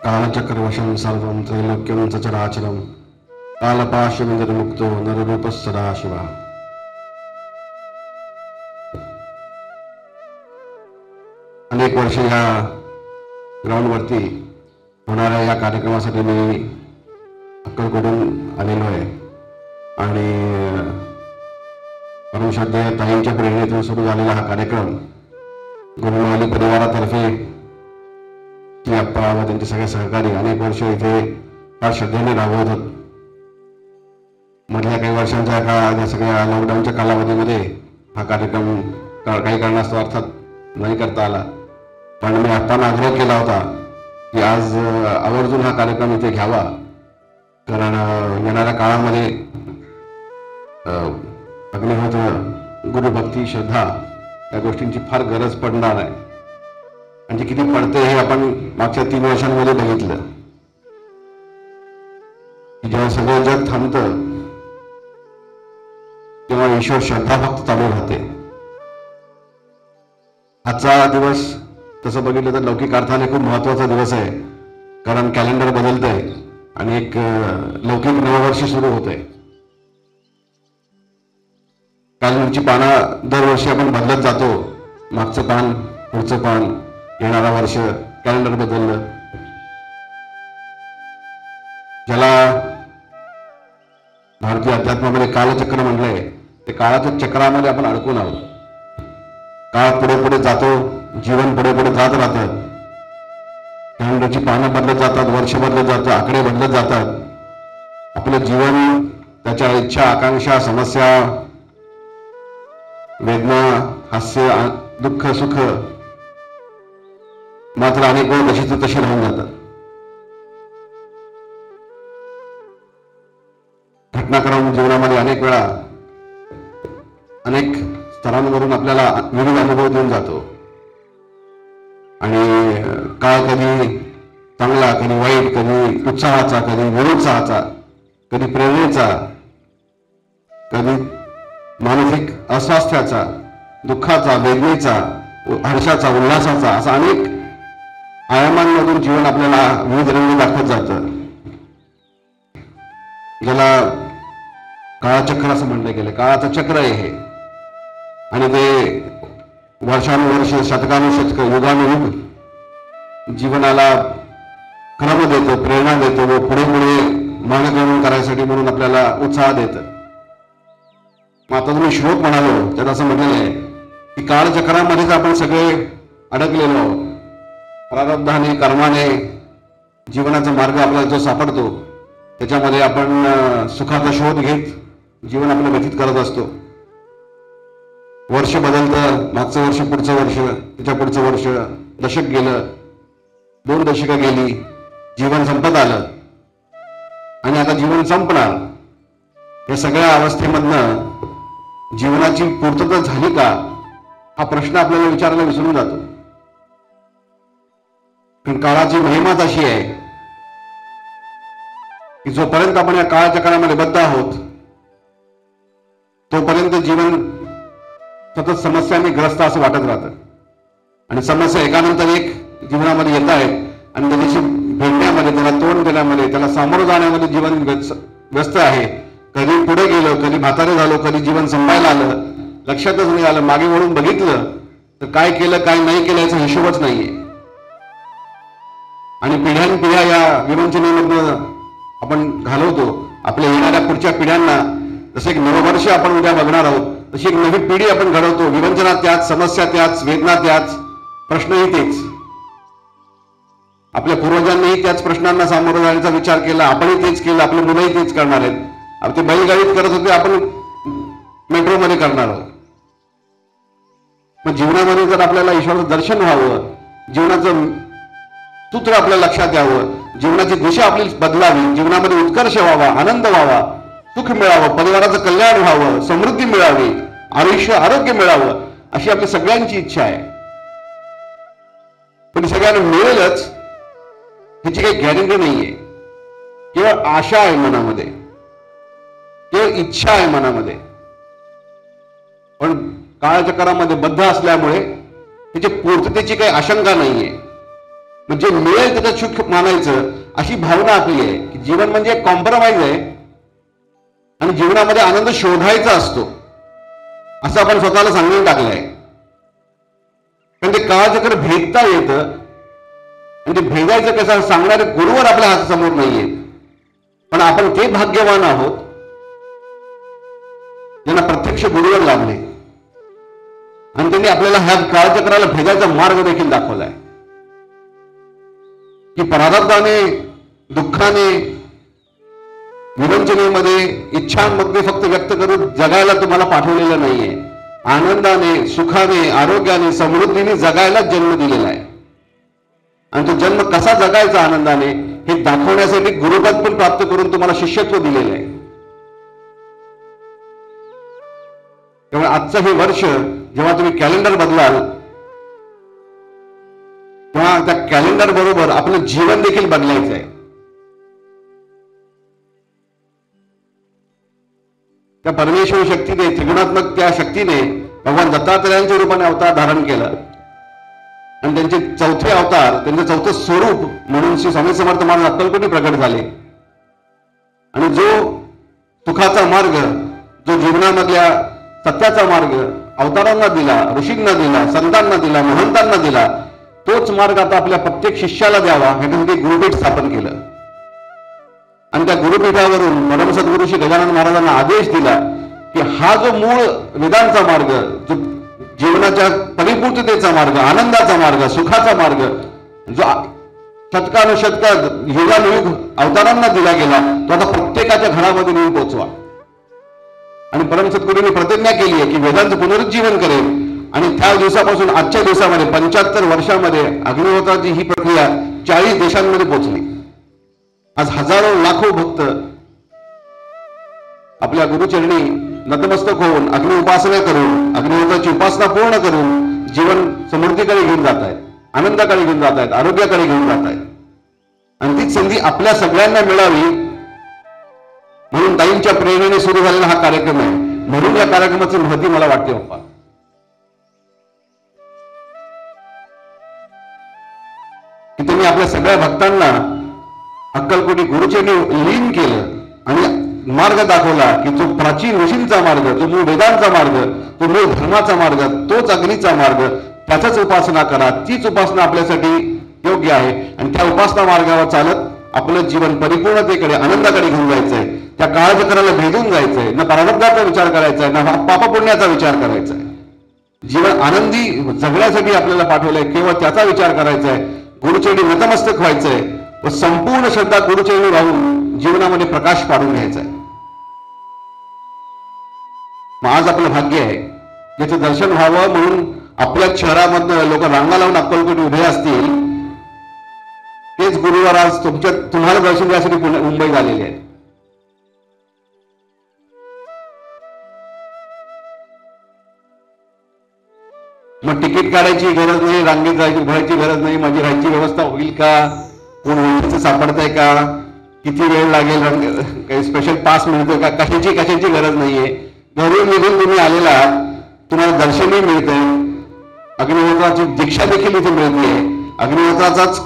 कालचक्रवशं सर्वं त्रैलोक्यं चराचरं कालपाशविनिर्मुक्तो नररूपः सदाशिवः। अनेक वर्षे या ग्राउंडवरती होणाऱ्या या कार्यक्रमासाठी मी अक्कलकोटून आलेलो आहे आणि परमश्रद्धेय ताईंच्या प्रेरणेतून सुरू झालेला हा कार्यक्रम गुरुमावली परिवारातर्फे की अप्पा व त्यांचे सगळे सहकारी अनेक वर्ष इथे फार श्रद्धेने राबवतात। मधल्या काही वर्षांच्या या सगळ्या लॉकडाऊनच्या कालावधीमध्ये हा कार्यक्रम काही कारणास्तव अर्थात नाही करता आला, पण मी आत्ताना आग्रह केला होता की आज आवर्जून हा कार्यक्रम इथे घ्यावा, कारण येणाऱ्या काळामध्ये अग्निहोत्र गुरुभक्ती श्रद्धा या गोष्टींची फार गरज पडणार आहे आणि किती पडते हे आपण मागच्या 3 वर्षांमध्ये बघितलं। जेव्हा सगळं जग थांबतं तेव्हा ईश्वर श्रद्धा फक्त चालू राहते। आजचा दिवस तसं बघितलं तर लौकिक अर्थाने खूप महत्वाचा दिवस आहे, कारण कॅलेंडर बदलतंय आणि एक लौकिक नववर्ष सुरू होतंय। कॅलेंडरची पानं दरवर्षी आपण बदलत जातो, मागचं पान, पुढचं पान, येणारा वर्ष, कॅलेंडर बदललं। ज्याला भारतीय अध्यात्मामध्ये कालचक्र म्हटलंय ते काळाच्या चक्रामध्ये आपण अडकून आहोत। काळ पुढे पुढे जातो, जीवन पुढे पुढे जात राहतं, कॅलेंडरची पानं बदलत जातात, वर्ष बदलत जातं, आकडे बदलत जातात। आपलं जीवन, त्याच्या इच्छा, आकांक्षा, समस्या, वेदना, हास्य, दुःख, सुख मात्र अनेक वेळ तशीच तशी राहून जातात। घटनाक्रम जीवनामध्ये अनेक वेळा अनेक स्तरांवरून आपल्याला विविध अनुभव देऊन जातो आणि काळ कधी चांगला, कधी वाईट, कधी उत्साहाचा, कधी निरुत्साहाचा, कधी प्रेरणेचा, कधी मानसिक अस्वास्थ्याचा, दुःखाचा, वेदनेचा, हर्षाचा, उल्हासाचा, असा अनेक आयामांमधून जीवन आपल्याला विविध रंग दाखवत जातं, ज्याला काळचक्र असं म्हटलं गेलं। काळाचं चक्र आहे हे आणि ते वर्षानुवर्ष, शतकानुशतक, युगानुयुग जीवनाला क्रम देतं, प्रेरणा देतं व पुढे पुढे मानगमन करायसाठी म्हणून आपल्याला उत्साह देतं। मग आता तुम्ही श्लोक म्हणालो त्यात असं म्हटलेलं आहे की काळचक्रामध्येच आपण सगळे अडकलेलो आहोत। प्रारब्धाने, कर्माने जीवनाचा मार्ग आपल्याला जो सापडतो त्याच्यामध्ये आपण सुखाचा शोध घेत जीवन आपलं व्यतीत करत असतो। वर्ष बदलतं, मागचं वर्ष, पुढचं वर्ष, त्याच्या पुढचं वर्ष, दशक गेलं, 2 दशकं गेली, जीवन संपत आलं आणि आता जीवन संपणार। या सगळ्या अवस्थेमधनं जीवनाची पूर्तता झाली का हा प्रश्न आपल्याला विचारायला विसरून जातो, कारण काळाची महिमाच अशी आहे की जोपर्यंत आपण या काळचक्रामध्ये बद्ध आहोत तोपर्यंत जीवन सतत समस्यांनी ग्रस्त असं वाटत राहतं आणि समस्या एकानंतर एक जीवनामध्ये येत आहेत आणि त्याच्याशी भेटण्यामध्ये, त्याला तोंड देण्यामध्ये, त्याला सामोरं जाण्यामध्ये जीवन व्यस्त आहे। कधी पुढे गेलो, कधी म्हातारे झालो, कधी जीवन संपायला आलं, लक्षातच नाही आलं, मागे वळून बघितलं तर काय केलं काय नाही केलं याचा हिशोबच नाहीये आणि पिढ्यानपिढ्या या विवंचनेमधनं आपण घालवतो। आपल्या येणाऱ्या पुढच्या पिढ्यांना जसं एक नववर्ष आपण उद्या बघणार आहोत तशी एक नवी पिढी आपण घडवतो। विवंचना त्याच, समस्या त्याच, वेदना त्याच, प्रश्नही तेच। आपल्या पूर्वजांनीही त्याच प्रश्नांना सामोरं जाण्याचा विचार केला, आपणही तेच केलं, आपले मुलंही तेच करणार आहेत। ते बैलगाडीत करत होते, आपण मेट्रोमध्ये करणार आहोत। मग जीवनामध्ये जर आपल्याला ईश्वराचं दर्शन व्हावं, जीवनाचं सूत्र आपल्या लक्षात यावं, जीवनाची दिशा आपली बदलावी, जीवनामध्ये उत्कर्ष व्हावा, आनंद व्हावा, सुख मिळावं, परिवाराचं कल्याण व्हावं, समृद्धी मिळावी, आयुष्य आरोग्य मिळावं, अशी आपली सगळ्यांची इच्छा आहे। पण सगळ्यांना मिळेलच ह्याची काही गॅरंटी नाहीये। केवळ आशा आहे मनामध्ये, केवळ इच्छा आहे मनामध्ये, पण काळचक्रामध्ये बद्ध असल्यामुळे त्याची पूर्ततेची काही आशंका नाहीये। म्हणजे मिळेल त्याचं सुख मानायचं अशी भावना आपली आहे की जीवन म्हणजे एक कॉम्प्रोमाइज आहे आणि जीवनामध्ये आनंद शोधायचा असतो असं आपण स्वतःला सांगून टाकलंय. कारण ते काळचक्र भेदता येतं आणि ते भेदायचं कसं सांगणारे गुरुवर आपल्या हातासमोर नाहीये. पण आपण ते भाग्यवान आहोत ज्यांना प्रत्यक्ष गुरुवर लाभले आणि त्यांनी आपल्याला ह्या काळचक्राला भेदायचा मार्ग देखील दाखवलाय की प्रारब्धाने, दुःखाने, विवंचनेमध्ये, इच्छांमध्ये फक्त व्यक्त करून जगायला तुम्हाला पाठवलेलं नाहीये. आनंदाने, सुखाने, आरोग्याने, समृद्धीने जगायला जन्म दिलेला आहे आणि तो जन्म कसा जगायचा आनंदाने हे दाखवण्यासाठी गुरुपद पण प्राप्त करून तुम्हाला शिष्यत्व दिलेलं आहे. त्यामुळे आजचं हे वर्ष जेव्हा तुम्ही कॅलेंडर बदलाल तेव्हा त्या कॅलेंडर बरोबर आपलं जीवन देखील बदलायचं आहे. त्या परमेश्वर शक्तीने, त्रिगुणात्मक त्या शक्तीने भगवान दत्तात्रयांच्या रूपाने अवतार धारण केलं आणि त्यांचे चौथे अवतार, त्यांचं चौथं स्वरूप म्हणून श्री स्वामी समर्थ महाराज अक्कलकोटी प्रकट झाले आणि जो सुखाचा मार्ग, जो जीवनामधल्या सत्याचा मार्ग अवतारांना दिला, ऋषींना दिला, संतांना दिला, महंतांना दिला, तोच मार्ग आता आपल्या प्रत्येक शिष्याला द्यावा ह्याच्यासाठी गुरुपीठ स्थापन केलं आणि त्या गुरुपीठावरून परम सद्गुरू श्री गजानन महाराजांना आदेश दिला की हा जो मूळ वेदांचा मार्ग, जो जीवनाच्या परिपूर्णतेचा मार्ग, आनंदाचा मार्ग, सुखाचा मार्ग, जो शतकानुशतका युगानुयुग अवतारांना दिला गेला, तो आता प्रत्येकाच्या घरामध्ये नेऊन पोहोचवा. आणि परम सद्गुरूंनी प्रतिज्ञा केली आहे की वेदांचं पुनरुज्जीवन करेल आणि त्या दिवसापासून आजच्या दिवसामध्ये 75 वर्षामध्ये अग्निहोत्राची ही प्रक्रिया 40 देशांमध्ये पोहोचली. आज हजारो लाखो भक्त आपल्या गुरुचरणी नतमस्तक होऊन अग्नि उपासना करून, अग्निहोत्राची उपासना पूर्ण करून जीवन समृद्धीकडे घेऊन जात आहेत, आनंदाकडे घेऊन जात आहेत, आरोग्याकडे घेऊन जात आहेत. आणि तीच संधी आपल्या सगळ्यांना मिळावी म्हणून ताईंच्या प्रेरणेने सुरू झालेला हा कार्यक्रम आहे. म्हणून या कार्यक्रमाची महती मला वाटते बाप्पा. की तुम्ही आपल्या सगळ्या भक्तांना अक्कलकोटी गुरुचरणी लीन केलं आणि मार्ग दाखवला की जो प्राचीन ऋषींचा मार्ग, जो मूळ वेदांचा मार्ग, तो मूळ धर्माचा मार्ग, तोच अग्नीचा मार्ग, त्याचाच उपासना करा. तीच उपासना आपल्यासाठी योग्य आहे आणि त्या उपासना मार्गावर चालत आपलं जीवन परिपूर्णतेकडे, आनंदाकडे घेऊन जायचंय. त्या काळचक्राला भेदून जायचंय. न प्रारब्धाचा विचार करायचा आहे, न पापपुण्याचा विचार करायचा आहे. जीवन आनंदी जगण्यासाठी आपल्याला पाठवलंय, केवळ त्याचा विचार करायचा आहे. गुरुचरणी नतमस्तक व्हायचंय व संपूर्ण श्रद्धा गुरुचरणी राहून जीवनामध्ये प्रकाश पाडून घ्यायचा आहे. मग आज आपलं भाग्य आहे ज्याचं दर्शन व्हावं म्हणून आपल्या शहरामधनं लोक रांगा लावून अक्कलकोटी उभे असतील. तेच गुरुवार आज तुम्हाला दर्शन घ्यायसाठी मुंबईत आलेले आहेत. मग तिकीट काढायची गरज नाही, रांगेत जायची उभायची गरज नाही. माझी राहायची व्यवस्था होईल का, कोण ओळखीचं सापडतंय का, किती वेळ लागेल, काही स्पेशल पास मिळतोय का, कशाची गरज नाहीये. घरून निघून तुम्ही आलेला, तुम्हाला दर्शनही मिळतंय, अग्निहोत्राची दीक्षा देखील इथे मिळते. अग्निहोत्राचाच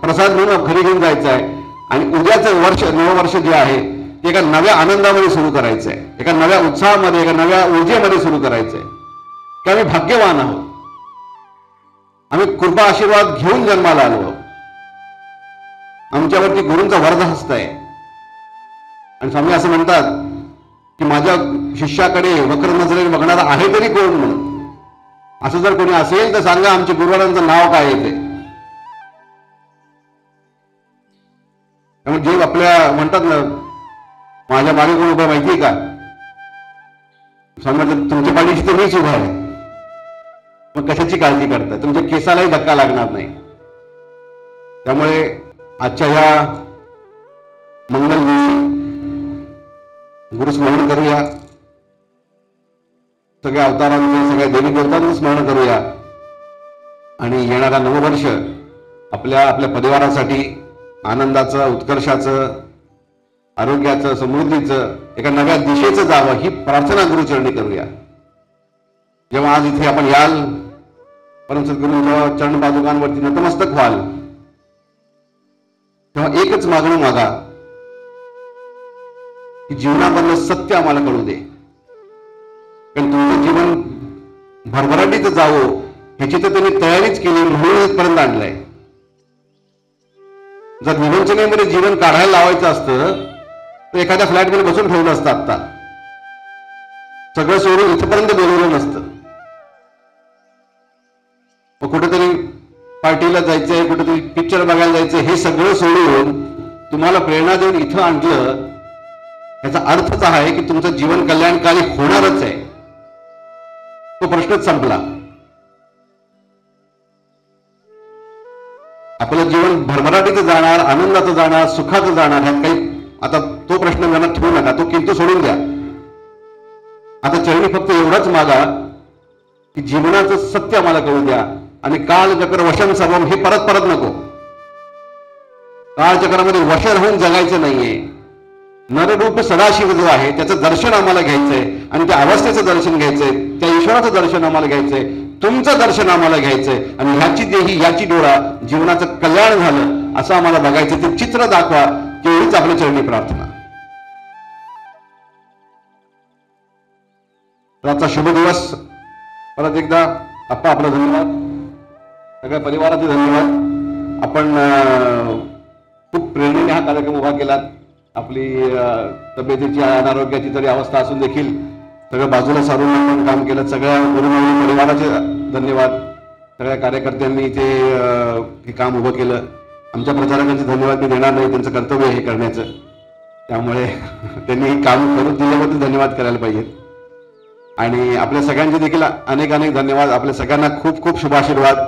प्रसाद म्हणून घरी घेऊन जायचा आहे आणि उद्याचं वर्ष, नववर्ष जे आहे ते एका नव्या आनंदामध्ये सुरू करायचं आहे, एका नव्या उत्साहामध्ये, एका नव्या ऊर्जेमध्ये सुरू करायचं आहे. की आम्ही भाग्यवान आहोत, आम्ही कृपा आशीर्वाद घेऊन जन्माला आलो. आमच्यावरती गुरूंचा वरदहस्त आहे. आणि स्वामी असं म्हणतात की माझ्या शिष्याकडे वक्र नजरेने बघणारा आहे तरी कोण म्हणून. असं जर कोणी असेल तर सांगा, आमच्या गुरुवारांचं नाव काय येते. त्यामुळे जे आपल्या म्हणतात ना, माझ्या मागे कोण उभं माहितीये का, स्वामी म्हणतात तुमच्या पाठीशी तर मीच उभा आहे. मग कशाची काळजी करताय, तुमच्या केसालाही धक्का लागणार नाही. त्यामुळे आजच्या ह्या मंगल दिवशी गुरुस्मरण करूया, सगळ्या अवतारांचे, सगळ्या देवी देवतांचं स्मरण करूया आणि येणारा नववर्ष आपल्या परिवारासाठी आनंदाचं, उत्कर्षाचं, आरोग्याचं, समृद्धीचं, एका नव्या दिशेचं जावं ही प्रार्थना गुरुचरणी करूया. जेव्हा आज इथे आपण याल, परम सद्गुरूंच्या चरण पादुकांवरती नतमस्तक व्हाल, तेव्हा एकच मागणं मागा की जीवनामधलं सत्य आम्हाला कळू दे. कारण तुमचं जीवन भरभराटीत जावं ह्याची तर त्यांनी तयारीच केली म्हणून इथपर्यंत आणलंय. जर विवंचनेमध्ये जीवन काढायला लावायचं असतं तर एखाद्या फ्लॅटमध्ये बसून ठेवलं असतं. आता सगळं सोडून इथपर्यंत बोलवलं नसतं. मग कुठेतरी पार्टीला जायचंय, कुठेतरी पिक्चर बघायला जायचंय, हे सगळं सोडून तुम्हाला प्रेरणा देऊन इथं आणलं. याचा अर्थच आहे की तुमचं जीवन कल्याणकारी होणारच आहे. तो प्रश्नच संपला. आपलं जीवन भरभराटीचं जाणार, आनंदाचं जाणार, सुखाचं जाणार, ह्यात काही आता तो प्रश्न मनात ठेवू नका. तो किंतु सोडून द्या. आता चरणी फक्त एवढाच मागा की जीवनाचं सत्य आम्हाला कळू द्या आणि कालचक्र वशन सर्वम हे परत परत नको. कालचक्रामध्ये वश राहून जगायचं नाहीये. नररूप सदाशिव जो आहे त्याचं दर्शन आम्हाला घ्यायचंय आणि त्या अवस्थेचं दर्शन घ्यायचंय, त्या ईश्वराचं दर्शन आम्हाला घ्यायचंय, तुमचं दर्शन आम्हाला घ्यायचंय आणि ह्याची देही याची डोळा जीवनाचं कल्याण झालं असं आम्हाला बघायचं. ते चित्र दाखवा तेवढीच आपल्या चरणी प्रार्थना. आजचा शुभ दिवस. परत एकदा आप्पा आपला धन्यवाद, सगळ्या परिवाराचे धन्यवाद. आपण खूप प्रेरणेने हा कार्यक्रम उभा केलात. आपली तब्येतीची अनारोग्याची जरी अवस्था असून देखील सगळं बाजूला सारून आपण काम केलं. सगळ्या गुरुमाऊली परिवाराचे धन्यवाद. सगळ्या कार्यकर्त्यांनी ते हे काम उभं केलं. आमच्या प्रचारकांचे धन्यवाद मी देणार नाही, त्यांचं कर्तव्य हे करण्याचं. त्यामुळे त्यांनी हे काम करून दिल्याबद्दल धन्यवाद करायला पाहिजेत. आणि आपल्या सगळ्यांचे देखील अनेक अनेक धन्यवाद. आपल्या सगळ्यांना खूप खूप शुभाशीर्वाद.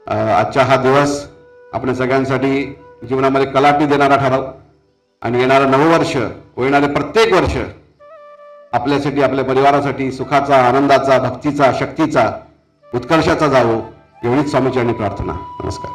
आजचा हा दिवस आपल्या सगळ्यांसाठी जीवनामध्ये कलाटणी देणारा ठराव आणि येणारं नववर्ष व येणारे प्रत्येक वर्ष आपल्यासाठी, आपल्या परिवारासाठी सुखाचा, आनंदाचा, भक्तीचा, शक्तीचा, उत्कर्षाचा जावो एवढीच स्वामीचरणी प्रार्थना. नमस्कार.